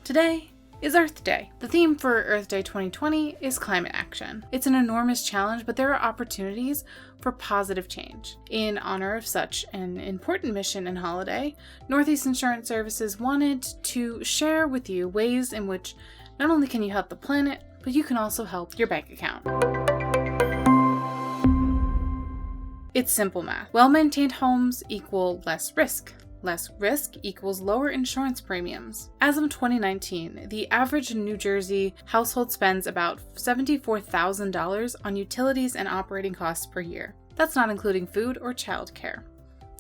Today is Earth Day. The theme for Earth Day 2020 is climate action. It's an enormous challenge, but there are opportunities for positive change. In honor of such an important mission and holiday, Northeast Insurance Services wanted to share with you ways in which not only can you help the planet, but you can also help your bank account. It's simple math. Well-maintained homes equal less risk. Less risk equals lower insurance premiums. As of 2019, the average New Jersey household spends about $74,000 on utilities and operating costs per year. That's not including food or childcare.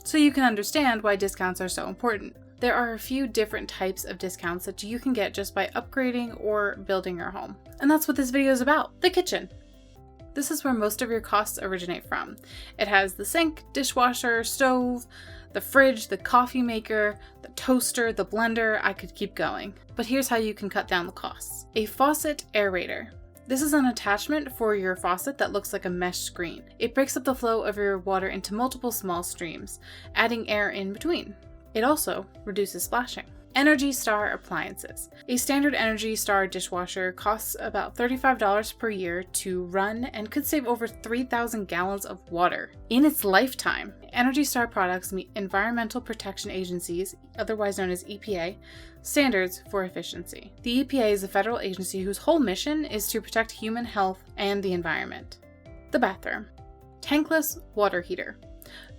So you can understand why discounts are so important. There are a few different types of discounts that you can get just by upgrading or building your home. And that's what this video is about, the kitchen. This is where most of your costs originate from. It has the sink, dishwasher, stove, the fridge, the coffee maker, the toaster, the blender. I could keep going. But here's how you can cut down the costs. A faucet aerator. This is an attachment for your faucet that looks like a mesh screen. It breaks up the flow of your water into multiple small streams, adding air in between. It also reduces splashing. Energy Star appliances. A standard Energy Star dishwasher costs about $35 per year to run and could save over 3,000 gallons of water in its lifetime. Energy Star products meet Environmental Protection Agency's, otherwise known as EPA, standards for efficiency. The EPA is a federal agency whose whole mission is to protect human health and the environment. The bathroom. Tankless water heater.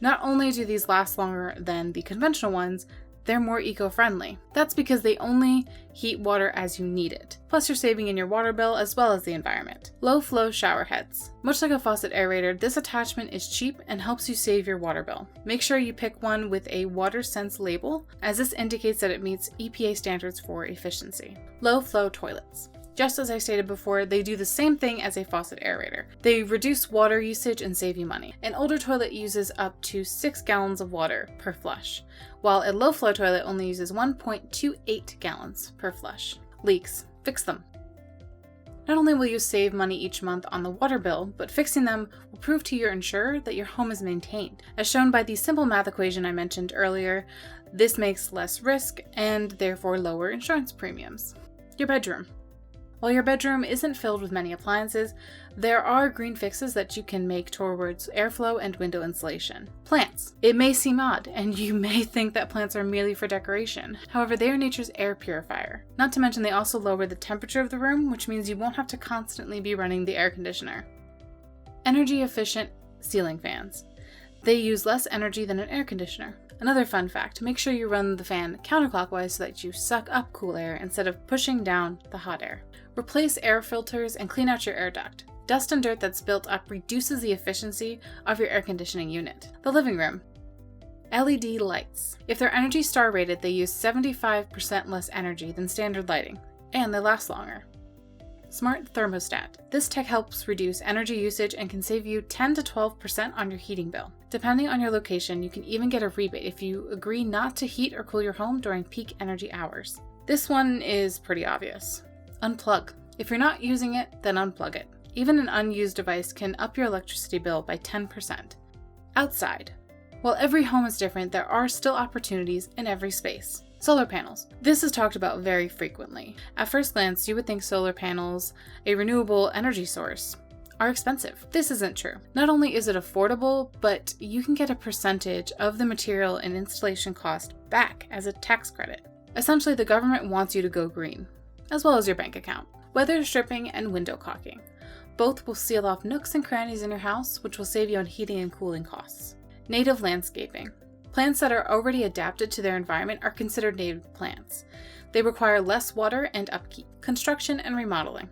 Not only do these last longer than the conventional ones, they're more eco-friendly. That's because they only heat water as you need it. Plus you're saving in your water bill as well as the environment. Low-flow shower heads. Much like a faucet aerator, this attachment is cheap and helps you save your water bill. Make sure you pick one with a WaterSense label, as this indicates that it meets EPA standards for efficiency. Low-flow toilets. Just as I stated before, they do the same thing as a faucet aerator. They reduce water usage and save you money. An older toilet uses up to 6 gallons of water per flush, while a low-flow toilet only uses 1.28 gallons per flush. Leaks. Fix them. Not only will you save money each month on the water bill, but fixing them will prove to your insurer that your home is maintained. As shown by the simple math equation I mentioned earlier, this makes less risk and therefore lower insurance premiums. Your bedroom. While your bedroom isn't filled with many appliances, there are green fixes that you can make towards airflow and window insulation. Plants. It may seem odd, and you may think that plants are merely for decoration. However, they are nature's air purifier. Not to mention they also lower the temperature of the room, which means you won't have to constantly be running the air conditioner. Energy efficient ceiling fans. They use less energy than an air conditioner. Another fun fact, make sure you run the fan counterclockwise so that you suck up cool air instead of pushing down the hot air. Replace air filters and clean out your air duct. Dust and dirt that's built up reduces the efficiency of your air conditioning unit. The living room. LED lights. If they're Energy Star rated, they use 75% less energy than standard lighting, and they last longer. Smart thermostat. This tech helps reduce energy usage and can save you 10 to 12% on your heating bill. Depending on your location, you can even get a rebate if you agree not to heat or cool your home during peak energy hours. This one is pretty obvious. Unplug. If you're not using it, then unplug it. Even an unused device can up your electricity bill by 10%. Outside. While every home is different, there are still opportunities in every space. Solar panels. This is talked about very frequently. At first glance, you would think solar panels, a renewable energy source, are expensive. This isn't true. Not only is it affordable, but you can get a percentage of the material and installation cost back as a tax credit. Essentially, the government wants you to go green, as well as your bank account. Weather stripping and window caulking. Both will seal off nooks and crannies in your house, which will save you on heating and cooling costs. Native landscaping. Plants that are already adapted to their environment are considered native plants. They require less water and upkeep. Construction and remodeling.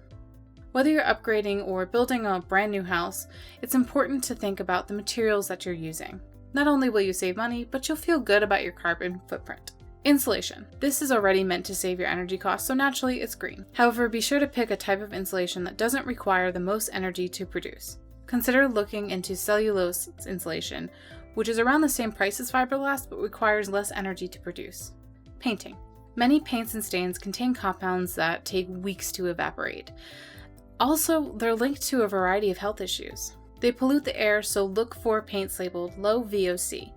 Whether you're upgrading or building a brand new house, it's important to think about the materials that you're using. Not only will you save money, but you'll feel good about your carbon footprint. Insulation. This is already meant to save your energy costs, so naturally it's green. However, be sure to pick a type of insulation that doesn't require the most energy to produce. Consider looking into cellulose insulation, which is around the same price as fiberglass but requires less energy to produce. Painting. Many paints and stains contain compounds that take weeks to evaporate. Also, they're linked to a variety of health issues. They pollute the air, so look for paints labeled low VOC.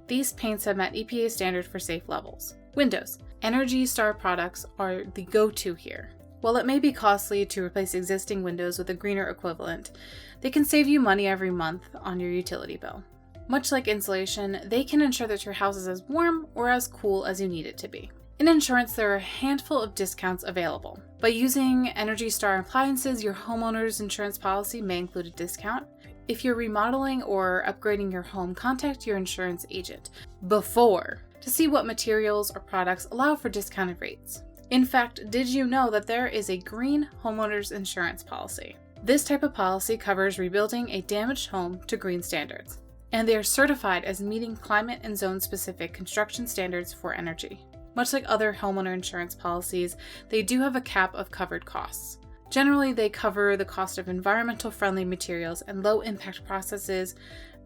These paints have met EPA standard for safe levels. Windows. Energy Star products are the go-to here. While it may be costly to replace existing windows with a greener equivalent, they can save you money every month on your utility bill. Much like insulation, they can ensure that your house is as warm or as cool as you need it to be. In insurance, there are a handful of discounts available. By using Energy Star appliances, your homeowner's insurance policy may include a discount. If you're remodeling or upgrading your home, contact your insurance agent before to see what materials or products allow for discounted rates. In fact, did you know that there is a green homeowner's insurance policy? This type of policy covers rebuilding a damaged home to green standards, and they are certified as meeting climate and zone-specific construction standards for energy. Much like other homeowner insurance policies, they do have a cap of covered costs. Generally, they cover the cost of environmental friendly materials and low impact processes,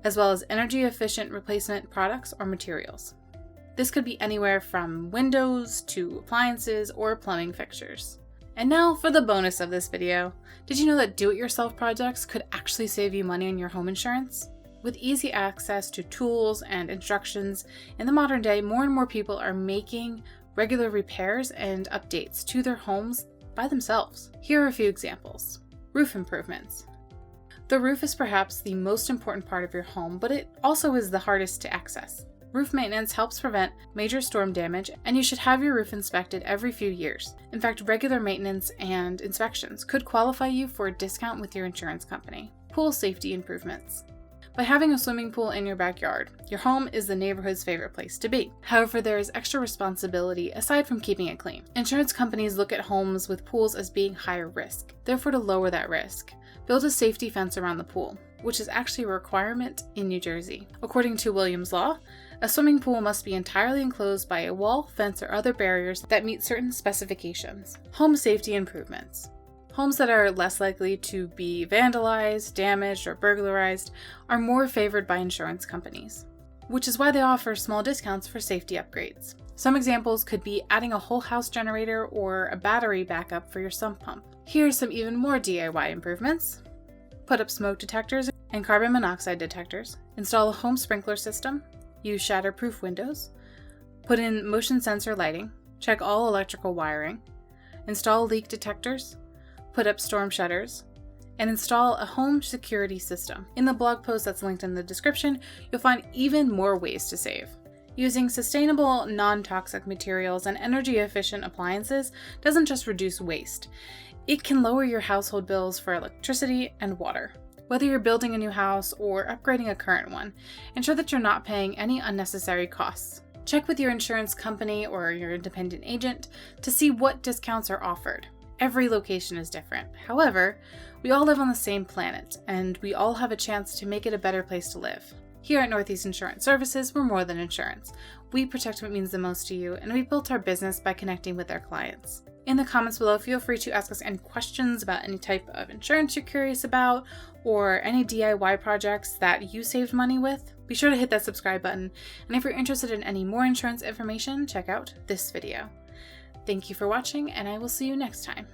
as well as energy efficient replacement products or materials. This could be anywhere from windows to appliances or plumbing fixtures. And now for the bonus of this video. Did you know that do-it-yourself projects could actually save you money on your home insurance? With easy access to tools and instructions, in the modern day, more and more people are making regular repairs and updates to their homes by themselves. Here are a few examples. Roof improvements. The roof is perhaps the most important part of your home, but it also is the hardest to access. Roof maintenance helps prevent major storm damage, and you should have your roof inspected every few years. In fact, regular maintenance and inspections could qualify you for a discount with your insurance company. Pool safety improvements. By having a swimming pool in your backyard, your home is the neighborhood's favorite place to be. However, there is extra responsibility aside from keeping it clean. Insurance companies look at homes with pools as being higher risk. Therefore, to lower that risk, build a safety fence around the pool, which is actually a requirement in New Jersey. According to Williams Law, a swimming pool must be entirely enclosed by a wall, fence, or other barriers that meet certain specifications. Home safety improvements. Homes that are less likely to be vandalized, damaged, or burglarized are more favored by insurance companies, which is why they offer small discounts for safety upgrades. Some examples could be adding a whole house generator or a battery backup for your sump pump. Here are some even more DIY improvements. Put up smoke detectors and carbon monoxide detectors. Install a home sprinkler system. Use shatterproof windows. Put in motion sensor lighting. Check all electrical wiring. Install leak detectors. Put up storm shutters, and install a home security system. In the blog post that's linked in the description, you'll find even more ways to save. Using sustainable, non-toxic materials and energy-efficient appliances doesn't just reduce waste. It can lower your household bills for electricity and water. Whether you're building a new house or upgrading a current one, ensure that you're not paying any unnecessary costs. Check with your insurance company or your independent agent to see what discounts are offered. Every location is different. However, we all live on the same planet, and we all have a chance to make it a better place to live. Here at Northeast Insurance Services, we're more than insurance. We protect what means the most to you, and we built our business by connecting with our clients. In the comments below, feel free to ask us any questions about any type of insurance you're curious about, or any DIY projects that you saved money with. Be sure to hit that subscribe button, and if you're interested in any more insurance information, check out this video. Thank you for watching, and I will see you next time.